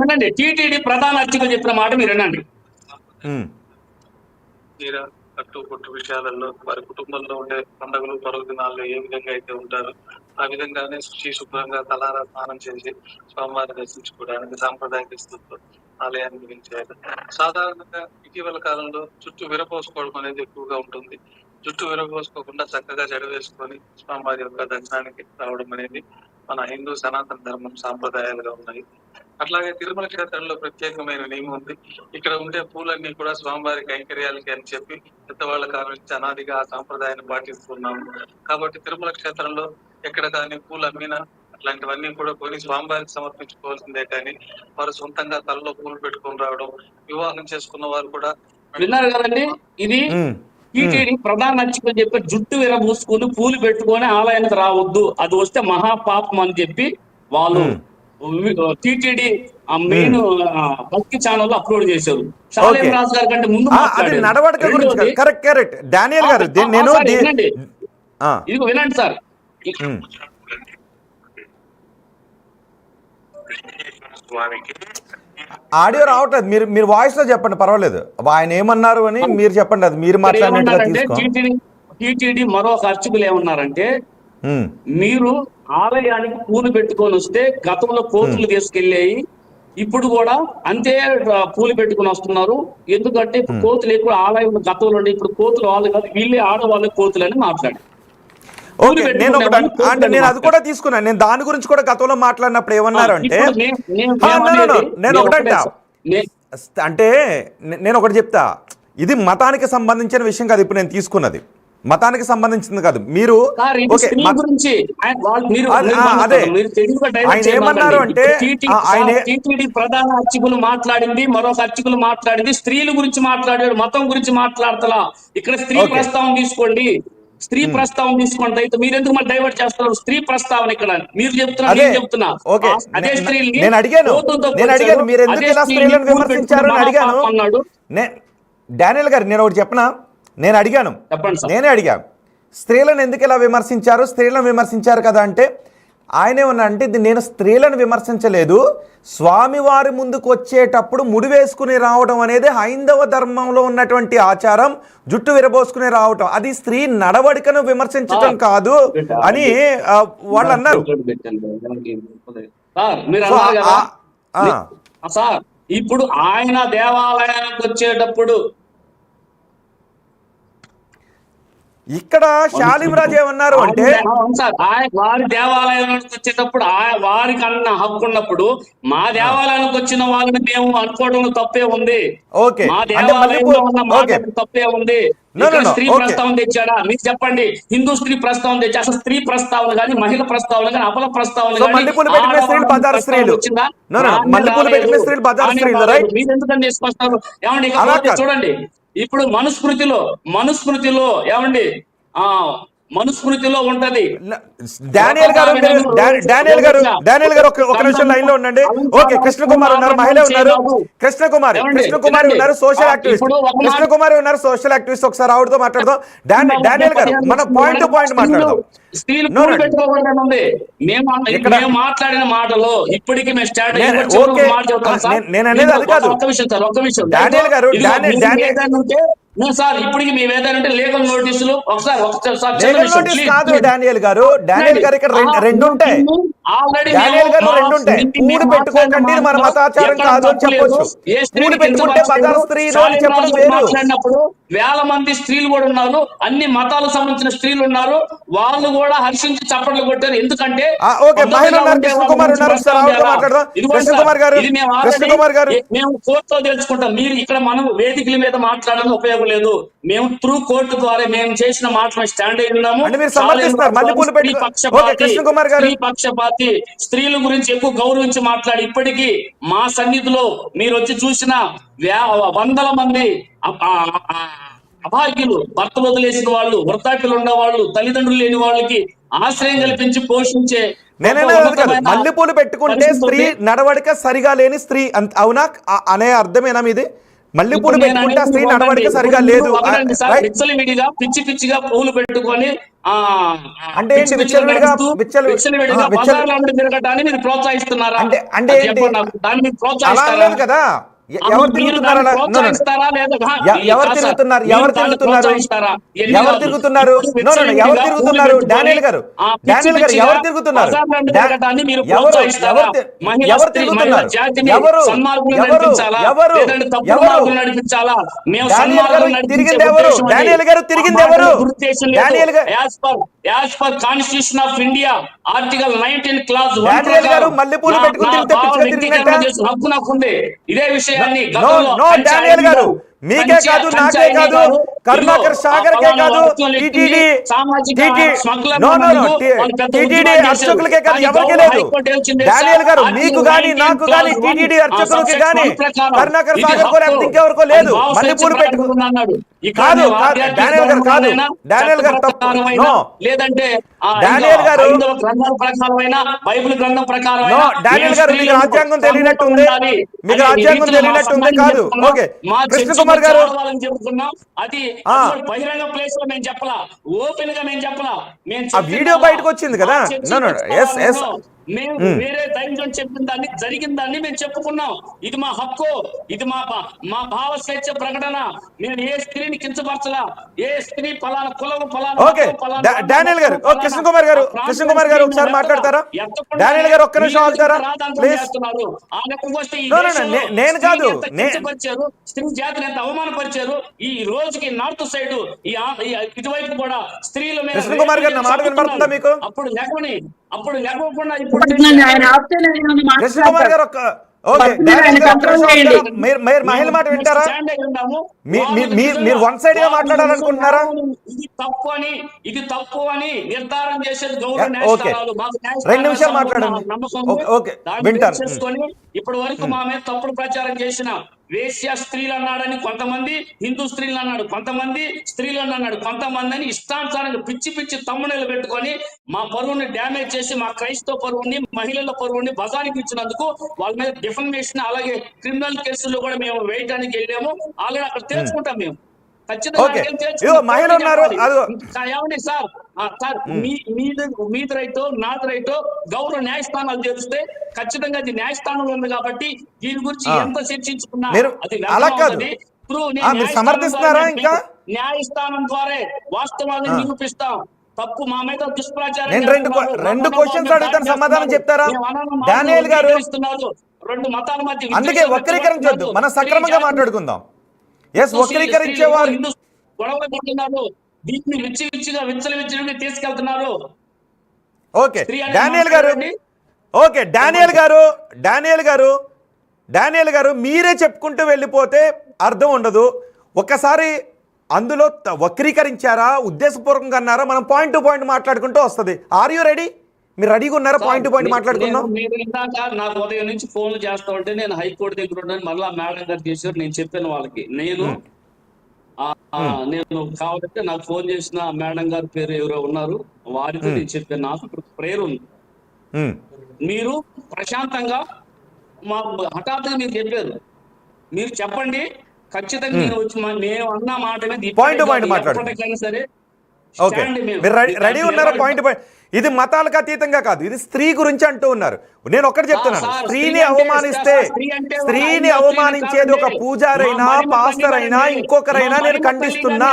వినండి, టీటీడీ ప్రధాన అర్చకులు చెప్పిన మాట మీరు వినండి. కట్టు విషయాలలో వారి కుటుంబంలో ఉండే పండుగలు పర్వదినాల్లో ఏ విధంగా అయితే ఉంటారో ఆ విధంగానే శుచి శుభ్రంగా తలారా స్నానం చేసి స్వామివారిని దర్శించుకోవడానికి సాంప్రదాయ దుస్తులతో ఆలయాన్ని గురించారు. సాధారణంగా ఇటీవల కాలంలో జుట్టు విరపోసుకోవడం అనేది ఎక్కువగా ఉంటుంది. జుట్టు విరపోసుకోకుండా చక్కగా జడ వేసుకొని స్వామివారి యొక్క దర్శనానికి రావడం అనేది మన హిందూ సనాతన ధర్మం సాంప్రదాయాలుగా ఉన్నాయి. అట్లాగే తిరుమల క్షేత్రంలో ప్రత్యేకమైన నియమం ఉంది. ఇక్కడ ఉండే పూలన్నీ కూడా స్వామివారి కైంకర్యాలకి అని చెప్పి పెద్దవాళ్ళ కాలం నుంచి అనాదిగా ఆ సాంప్రదాయాన్ని పాటిస్తున్నాము. కాబట్టి తిరుమల క్షేత్రంలో ఎక్కడ కానీ పూలు అమ్మినా అట్లాంటివన్నీ కూడా కొని స్వామివారికి సమర్పించుకోవాల్సిందే కానీ వారు సొంతంగా తలలో పూలు పెట్టుకొని రావడం, వివాహం చేసుకున్న వారు కూడా విన్నారు కదండి. ఇది టీటీడీ ప్రధాన అర్చకులు చెప్పి జుట్టు విరబూసుకుని పూలు పెట్టుకొని ఆలయానికి రావద్దు, అది వస్తే మహాపాపం అని చెప్పి వాళ్ళు టీటీడీ మెయిన్ భక్తి ఛానల్ అప్లోడ్ చేశారు. షాలేం రాజు గారి కంటే ముందు కరెక్ట్ డానియల్ గారు ఇది వినండి సార్. ఆడియో రావట్లేదు, మీరు వాయిస్ లో చెప్పండి, పర్వాలేదు. ఆయన ఏమన్నారు అని మీరు చెప్పండి, అది మీరు మాట్లాడినట్టుగా. టీటీడీ మరొక అర్చకులు ఏమన్నారంటే, మీరు ఆలయానికి పూలు పెట్టుకొని వస్తే గతంలో కోతులు తీసుకెళ్ళాయి, ఇప్పుడు కూడా అంతే పూలు పెట్టుకుని వస్తున్నారు. ఎందుకంటే ఇప్పుడు కోతులు ఎక్కువ ఆలయంలో గతంలో ఇప్పుడు కోతులు వాళ్ళు కాదు, వీళ్ళే ఆడవాళ్ళ కోతులు అని మాట్లాడి. ఓకే, నేను అది కూడా తీసుకున్నాను. నేను దాని గురించి కూడా గతంలో మాట్లాడినప్పుడు ఏమన్నారు అంటే, నేను ఒకటి చెప్తా, ఇది మతానికి సంబంధించిన విషయం కాదు. ఇప్పుడు నేను తీసుకున్నది మతానికి సంబంధించింది కాదు. మీరు అదే ఆయన ఏమన్నారు అంటే, ప్రధాన అర్చకులు మాట్లాడింది, మరొక అర్చకులు మాట్లాడింది స్త్రీల గురించి మాట్లాడాడు, మతం గురించి మాట్లాడతలా. ఇక్కడ స్త్రీ ప్రస్తావన తీసుకోండి, స్త్రీ ప్రస్తావన తీసుకోండి. అయితే మీరు ఎందుకు మళ్ళీ డైవర్ట్ చేస్తున్నారు? స్త్రీ ప్రస్తావన ఇక్కడ మీరు చెప్తున్నారు, నేను చెప్తున్నా. అదే స్త్రీని అన్నాడు డానియల్ గారు. నేను ఒకటి చెప్పనా, నేనే అడిగాను స్త్రీలను ఎందుకు ఇలా విమర్శించారు, స్త్రీలను విమర్శించారు కదా అంటే ఆయనే ఉన్నా అంటే, నేను స్త్రీలను విమర్శించలేదు, స్వామివారి ముందుకు వచ్చేటప్పుడు ముడి వేసుకుని రావడం అనేది హైందవ ధర్మంలో ఉన్నటువంటి ఆచారం. జుట్టు విరబోసుకుని రావటం అది స్త్రీ నడవడికను విమర్శించటం కాదు అని వాళ్ళు అన్నారు. ఇప్పుడు ఆయన దేవాలయానికి వచ్చేటప్పుడు ఇక్కడ షాలిం రాజు ఏమన్నారు అంటే, వారి దేవాలయానికి వచ్చేటప్పుడు వారికి అన్న హక్కు ఉన్నప్పుడు మా దేవాలయానికి వచ్చిన వాళ్ళని మేము అనుకోవడంలో తప్పే ఉంది. మా దేవాలయంలో ఉన్న మాట తప్పే ఉంది. స్త్రీ ప్రస్తావన తెచ్చాడా మీరు చెప్పండి. హిందూ స్త్రీ ప్రస్తావన తెచ్చా, అసలు స్త్రీ ప్రస్తావన కానీ మహిళ ప్రస్తావన కానీ అబల ప్రస్తావన మీరు ఎందుకని తీసుకొస్తారు? ఏమండి చూడండి, ఇప్పుడు మనుస్మృతిలో ఏమండి మనుస్మృతిలో ఉంటది. డానియల్ గారు ఒక నిమిషం లైన్ లో ఉండండి. ఓకే, కృష్ణకుమారి ఉన్నారు, మహిళ ఉన్నారు, కృష్ణకుమారి ఉన్నారు, సోషల్ యాక్టివిస్ట్ కృష్ణకుమారి ఉన్నారు, సోషల్ యాక్టివిస్ట్. ఒకసారి ఆవిడతో మాట్లాడదాం. డానియల్ గారు మనం పాయింట్ టు పాయింట్ మాట్లాడదాం. మేము మాట్లాడిన మాటలో ఇప్పటికీ మేము స్టార్ట్ నేను అనేది అది కాదు. డానియల్ గారు సార్ ఇప్పటికి మేము ఏదంటే లీగల్ నోటీసులు డానియల్ గారు ఇక్కడ రెండు ఉంటాయి. డానియల్ గారు రెండు ఉంటాయి. పూలు పెట్టుకోకండి మన మతాచారం కాదు అని చెప్పొచ్చు, పూలు పెట్టుకుంటే బజార్ స్త్రీలు అని చెప్పడం వేరు. మాట్లాడినప్పుడు వేల మంది స్త్రీలు కూడా ఉన్నారు, అన్ని మతాలకు సంబంధించిన స్త్రీలు ఉన్నారు, వాళ్ళు కూడా హర్షించి చప్పట్లు కొట్టారు. ఎందుకంటే మేము కోర్టులో తెలుసుకుంటాం. మీరు ఇక్కడ మనం వేదికల మీద మాట్లాడడం ఉపయోగం లేదు. మేము త్రూ కోర్టు ద్వారా మేము చేసిన మాటలు స్టాండ్ అయి ఉన్నాము. పక్షపాతి స్త్రీల గురించి ఎక్కువ గౌరవించి మాట్లాడి ఇప్పటికీ మా సన్నిధిలో మీరు వచ్చి చూసిన వందల మంది అభాగ్యులు, భర్త వదిలేసిన వాళ్ళు, వృద్ధాప్యులు ఉన్న వాళ్ళు, తల్లిదండ్రులు లేని వాళ్ళకి ఆశ్రయం కల్పించి పోషించే. మల్లెపూలు పెట్టుకుంటే స్త్రీ నడవడిక సరిగా లేని స్త్రీ అవునా అనే అర్థమేనా మీది? మల్లెపూలు పెట్టుకుంటే స్త్రీ నడవడిక సరిగా లేదు. విచ్చలవిడిగా పిచ్చి పిచ్చిగా పూలు పెట్టుకొని అంటే తిరగటాన్ని మీరు ప్రోత్సహిస్తున్నారా? అంటే దాన్ని మీరు అలా లేదు కదా. ఎవరు తిరుగుతున్నారు? ఎవరు తిరుగుతున్నారు? ఎవరు తిరుగుతున్నారు? ఎవరు తిరుగుతున్నారు? ఎవరు తిరుగుతున్నారు? డానియల్ గారు, డానియల్ గారు ఎవరు తిరుగుతున్నారు? ఎవరు తిరుగుతున్నారు? ఎవరు ఎవరు డానియల్ గారు తిరిగింది ఎవరు? డానియల్ గారు తిరిగింది ఎవరు? డానియల్ గారు as per constitution of India article 19 class Daniel గారు మల్లెపూలు పెట్టుకుని హక్కు నాకుంది. ఇదే విషయాన్ని డానియల్ గారు మీకే కాదు, నాకే కాదు, కరుణాకర్ సాగర్ కే కాదు, టీటీడీ అర్చకులకే కాదు, ఎవరికే లేదు. డానియల్ గారు మీకు గాని నాకు గాని టీటీడీ అర్చకులకి గాని కరుణాకర్ సాగర్ కో లేకపోతే ఇంకెవరికో లేదు. మల్లెపూలు పెట్టుకున్నాడు కాదు. డానియల్ గారు కాదు, డానియల్ గారు తప్పు. లేదంటే డానియల్ గారు గ్రంథాల ప్రకారమైన బైబిల్ గ్రంథం ప్రకారం డానియల్ గారు మీకు రాజ్యాంగం తెలియనట్టుంది, మీకు రాజ్యాంగం తెలియనట్టుంది. కాదు ఓకే కృష్ణ కుమార్ గారు చెప్తున్నాం. అది బహిరంగ ప్లేస్ లో మేము చెప్పలా, ఓపెన్ గా మేము చెప్పలా. ఆ వీడియో బయటకు వచ్చింది కదా. మేము వేరే ధైర్యం చెప్పిన దాన్ని జరిగిన దాన్ని మేము చెప్పుకున్నాం. ఇది మా హక్కు, ఇది మా భావ స్వేచ్ఛ ప్రకటన. నేను ఏ స్త్రీని కించపరచలా, ఏ స్త్రీ ఫలానా కులం ఫలానా. డానియల్ గారు, కృష్ణ కుమార్ గారు, కృష్ణ కుమార్ గారు ఒకసారి మాట్లాడతారా? డానియల్ గారు ఒక్క నిమిషం ఆగుతారా ప్లీజ్? నేను కాదు, స్త్రీ జాతిని ఎంత అవమానపరిచారు. ఈ రోజుకి నార్త్ సైడ్ ఇటువైపు కూడా స్త్రీల మీద. కృష్ణ కుమార్ గారు నా మాట వినపడుతుందా మీకు? అప్పుడు లేకుండా ఇప్పుడు కృష్ణ కుమార్ గారు మీరు మహిళ మాట వింటారా? మీరు వన్ సైడ్ గా మాట్లాడాలనుకుంటున్నారా? ఇది తప్పు అని నిర్ధారణ చేసేది ఓకే 2 నిమిషాలు మాట్లాడండి. ఓకే వింటారు. ఇప్పటి వరకు మా మీద తప్పుడు ప్రచారం చేసిన వేశ్య స్త్రీలు అన్నాడని కొంతమంది, హిందూ స్త్రీలు అన్నాడు కొంతమంది, స్త్రీలు అన్నాడు కొంతమంది అని ఇష్టానుసారంగా పిచ్చి పిచ్చి తమ్ముళ్ళు పెట్టుకొని మా పరువుని డ్యామేజ్ చేసి మా క్రైస్తవ పరువుని, మహిళల పరువుని బజానికి ఇచ్చినందుకు వాళ్ళ మీద డిఫర్మేషన్ అలాగే క్రిమినల్ కేసుల్లో కూడా మేము వేయడానికి వెళ్ళాము. ఆల్రెడీ అక్కడ తెలుసుకుంటాం మేము. మహిళ ఉన్నారు సార్ మీది రైటో నాది రైటో గౌరవ న్యాయస్థానాలు తెలిస్తే ఖచ్చితంగా అది న్యాయస్థానంలో ఉంది కాబట్టి దీని గురించి ఎంత చర్చించుకున్నా అది సమర్థిస్తున్నారా? ఇంకా న్యాయస్థానం ద్వారా వాస్తవాన్ని నిరూపిస్తాం. తప్పు మా మీద దుష్ప్రచారం. నేను రెండు క్వశ్చన్స్ అడుగుతాను, సమాధానం చెప్తారా? డానియల్ గారు 2 మతాల మధ్య అందుకే వక్రీకరించొద్దు, మనం సక్రమంగా మాట్లాడుకుందాం. వక్రీకరించేవారు గొడవ పడుతున్నారు, దీన్ని విచ్చలవిచ్చిగా తీసుకెళ్తున్నారు. ఓకే డానియల్ గారు, ఓకే డానియల్ గారు మీరే చెప్పుకుంటూ వెళ్ళిపోతే అర్థం ఉండదు. ఒకసారి అందులో వక్రీకరించారా, ఉద్దేశపూర్వకంగా అన్నారా? మనం పాయింట్ టు పాయింట్ మాట్లాడుకుంటూ వస్తుంది. Are you ready? మీరు రెడీగా ఉన్నారా? పాయింట్ టు పాయింట్ మాట్లాడుకుందాం. మీరు ఇందాక నాకు ఉదయం నుంచి ఫోన్లు చేస్తా ఉంటే నేను హైకోర్టు దగ్గర ఉన్నాను, మళ్ళా మేడం గారు చేశారు. నేను చెప్పాను వాళ్ళకి, నేను కావాలంటే నాకు ఫోన్ చేసిన మేడం గారి పేరు ఎవరో ఉన్నారు, వారితో నేను చెప్పాను. నాకు ప్రేయర్ ఉంది, మీరు ప్రశాంతంగా హఠాత్తుగా మీరు చెప్పారు, మీరు చెప్పండి ఖచ్చితంగా నేను వచ్చి మేము అన్న మాట సరే. ఓకే మీరు రెడీ ఉన్నారా? పాయింట్ పాయింట్ ఇది మతాలకు అతీతంగా కాదు, ఇది స్త్రీ గురించి అంటూ ఉన్నారు. నేను ఒక్కటి చెప్తున్నాను, స్త్రీని అవమానించేది ఒక పూజారైనా పాస్టర్ అయినా ఇంకొకరైనా నేను ఖండిస్తున్నా.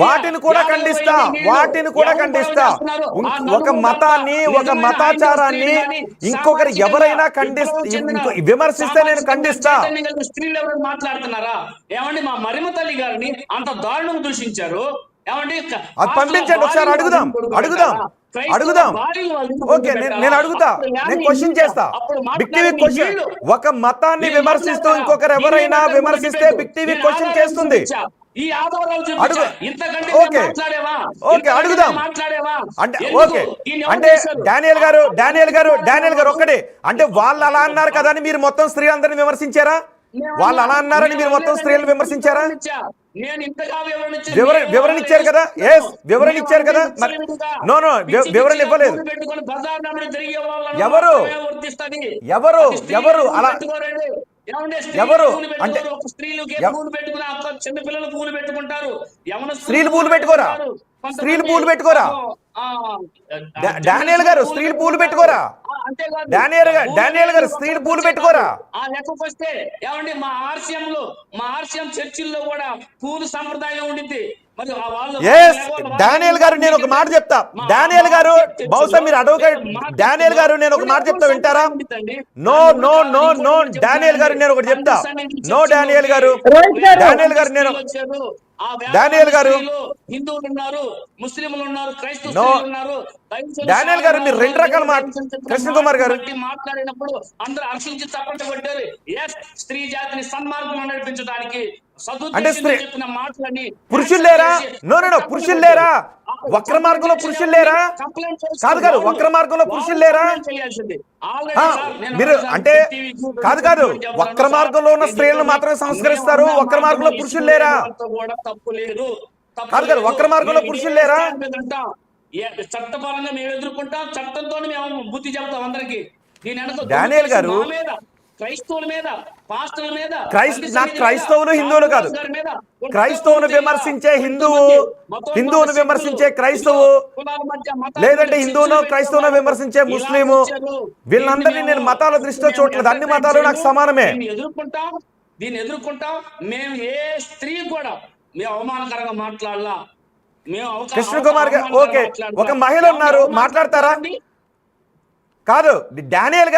వాటిని కూడా ఖండిస్తా. ఒక మతాన్ని, ఒక మతాచారాన్ని ఇంకొకరు ఎవరైనా విమర్శిస్తే నేను ఖండిస్తా. స్త్రీలు ఎవరైనా మాట్లాడుతున్నారా? ఏమండి మా మరిమ తల్లి గారిని అంత దారుణంగా దూషించారు. అది పంపించండి, ఒకసారి అడుగుదాం. ఓకే నేను అడుగుతా, నేను క్వశ్చన్ చేస్తా. బిగ్ టీవీ క్వశ్చన్, ఒక మతాన్ని విమర్శిస్తూ ఇంకొకరు ఎవరైనా విమర్శిస్తే బిగ్ టీవీ క్వశ్చన్ చేస్తుంది. ఓకే అడుగుదాం. అంటే డానియల్ గారు ఒక్కడే అంటే వాళ్ళు అలా అన్నారు కదా అని మీరు మొత్తం స్త్రీలందరినీ విమర్శించారా? వాళ్ళు అలా అన్నారని మీరు మొత్తం స్త్రీలను విమర్శించారా? వివరణ ఇచ్చారు కదా. వివరణ ఇచ్చారు కదా. వివరణ ఇవ్వలేదు. ఎవరు అలా ఏమంటే ఎవరు? పూలు అంటే పెట్టుకోరు, ఒక స్త్రీలకే పూలు పెట్టుకుని చిన్న పిల్లలు పూలు పెట్టుకుంటారు, స్త్రీలు పూలు పెట్టుకోరా? స్త్రీలు పూలు పెట్టుకోరా? డానియల్ గారు స్త్రీలు పూలు పెట్టుకోరా? డానియల్ గారు స్త్రీలు పూలు పెట్టుకోరా? ఆ లెక్కకు వస్తే ఏమండి మా ఆర్సిఎం చర్చిల్లో కూడా పూలు సంప్రదాయం ఉండింది. మరి వాళ్ళు డానియల్ గారు నేను ఒక మాట చెప్తా. డానియల్ గారు బహుశా మీరు అడ్వకేట్. డానియల్ గారు నేను ఒక మాట చెప్తా, వింటారా? No no no no Daniel గారు నేను ఒకటి చెప్తా. నో డానియల్ గారు, డానియల్ గారు నేను డానియల్ గారు హిందువులు ఉన్నారు, ముస్లింలు ఉన్నారు, క్రైస్తవులు ఉన్నారు. డానియల్ గారు మీరు రెండు రకాల కృష్ణ కుమార్ గారు మాట్లాడినప్పుడు అందరూ హర్షించి చప్పట్లు కొట్టారు. స్త్రీ జాతిని సన్మార్గంలో నడిపించడానికి అంటే చెప్పిన మాటలని పురుషులు లేరా? నో నో పురుషులు లేరా? వక్ర మార్గంలో పురుషులు లేరా? కాదు వక్ర మార్గంలో పురుషులు లేరా? మీరు అంటే కాదు వక్ర మార్గంలో ఉన్న స్త్రీలను మాత్రమే సంస్కరిస్తారు, వక్ర మార్గంలో పురుషులు లేరా? కాదు వక్ర మార్గంలో పురుషులు లేరా? చట్టపరంగా మేము ఎదుర్కొంటాం, చట్టంతో మేము బుద్ధి చెప్తాం అందరికి. డానియల్ గారు క్రైస్తవుల మీద, పాస్టర్ల మీద, నాకు క్రైస్తవులు హిందువులు కాదు, క్రైస్తవును విమర్శించే హిందువును విమర్శించే క్రైస్తవు, లేదంటే హిందువును క్రైస్తవును విమర్శించే ముస్లిము, వీళ్ళందరినీ నేను మతాల దృష్టిలో చూడలేదు. అన్ని మతాలు నాకు సమానమే. దీన్ని ఎదుర్కొంటాం. మేము ఏ స్త్రీ కూడా మేము అవమానకరంగా మాట్లాడాలా? కృష్ణ కుమార్ గారు ఓకే, ఒక మహిళ ఉన్నారు, మాట్లాడతారా? కాదు డానియల్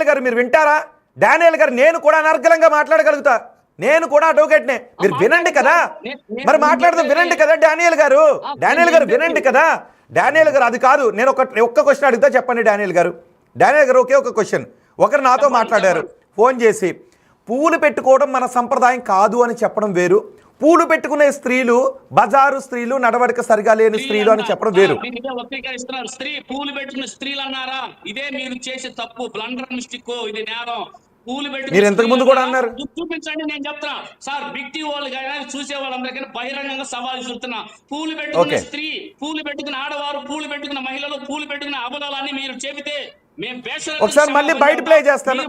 గారు మీరు వింటారా? డానియల్ గారు నేను కూడా అనర్గళంగా మాట్లాడగలుగుతా, నేను కూడా అడ్వకేట్నే. మీరు వినండి కదా, మరి మాట్లాడదాం, వినండి కదా డానియల్ గారు వినండి కదా. డానియల్ గారు అది కాదు, నేను ఒక్క క్వశ్చన్ అడుగుతా, చెప్పండి డానియల్ గారు ఒకే ఒక క్వశ్చన్. ఒకరు నాతో మాట్లాడారు ఫోన్ చేసి, పూలు పెట్టుకోవడం మన సంప్రదాయం కాదు అని చెప్పడం వేరు, పూలు పెట్టుకునే స్త్రీలు బజారు స్త్రీలు, నడవడిక సరిగా లేని స్త్రీలు అని చెప్పడం వేరు. స్త్రీ పూలు పెట్టుకునే స్త్రీలు అన్నారా? ఇదే మీరు చేసే తప్పు, బ్లండర్ మిస్టేక్, ఇది నేరం. పూలు పెట్టుకుని మీరు ఇంతకు ముందు కూడా అన్నారు. చూపించండి, నేను చెప్తున్నా సార్. బిగ్టీ వాళ్ళు చూసే వాళ్ళందరికీ బహిరంగంగా సవాల్ చూస్తున్నా. పూలు పెట్టుకునే స్త్రీ, పూలు పెట్టుకున్న ఆడవారు, పూలు పెట్టుకున్న మహిళలు, పూలు పెట్టుకున్న అబలాలని మీరు చెబితే ఒకసారి మళ్ళీ బయట ప్లే చేస్తాను,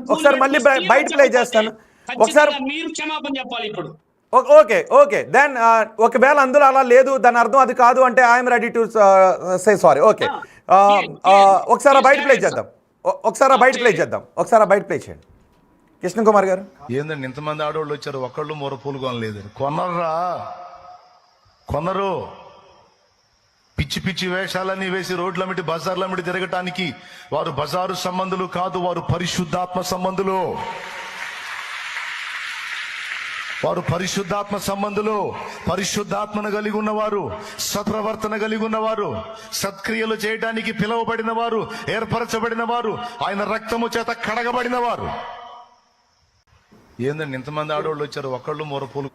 ఒకసారి మీరు క్షమాపణ చెప్పాలి ఇప్పుడు. ఓకే దెన్ ఒకవేళ అందులో అలా లేదు, దాని అర్థం అది కాదు అంటే I'm ready to say sorry. Okay ఒకసారి బయట ప్లే చేద్దాం, ఒకసారి బయట ప్లే చేయండి కృష్ణ కుమార్ గారు. ఏందండి ఇంతమంది ఆడవాళ్ళు వచ్చారు, ఒకళ్ళు మూర పూలు కొనలేదు. కొనరు పిచ్చి పిచ్చి వేషాలన్నీ వేసి రోడ్లమిటి బజార్లమిటి తిరగటానికి. వారు బజారు సంబంధులు కాదు, వారు పరిశుద్ధాత్మ సంబంధులు. పరిశుద్ధాత్మను కలిగి ఉన్నవారు, సత్ప్రవర్తన కలిగి ఉన్నవారు, సత్క్రియలు చేయడానికి పిలువబడిన వారు, ఏర్పరచబడిన వారు, ఆయన రక్తము చేత కడగబడిన వారు. ఏందండి ఇంతమంది ఆడవాళ్ళు వచ్చారు, ఒకళ్ళు మూర పూలు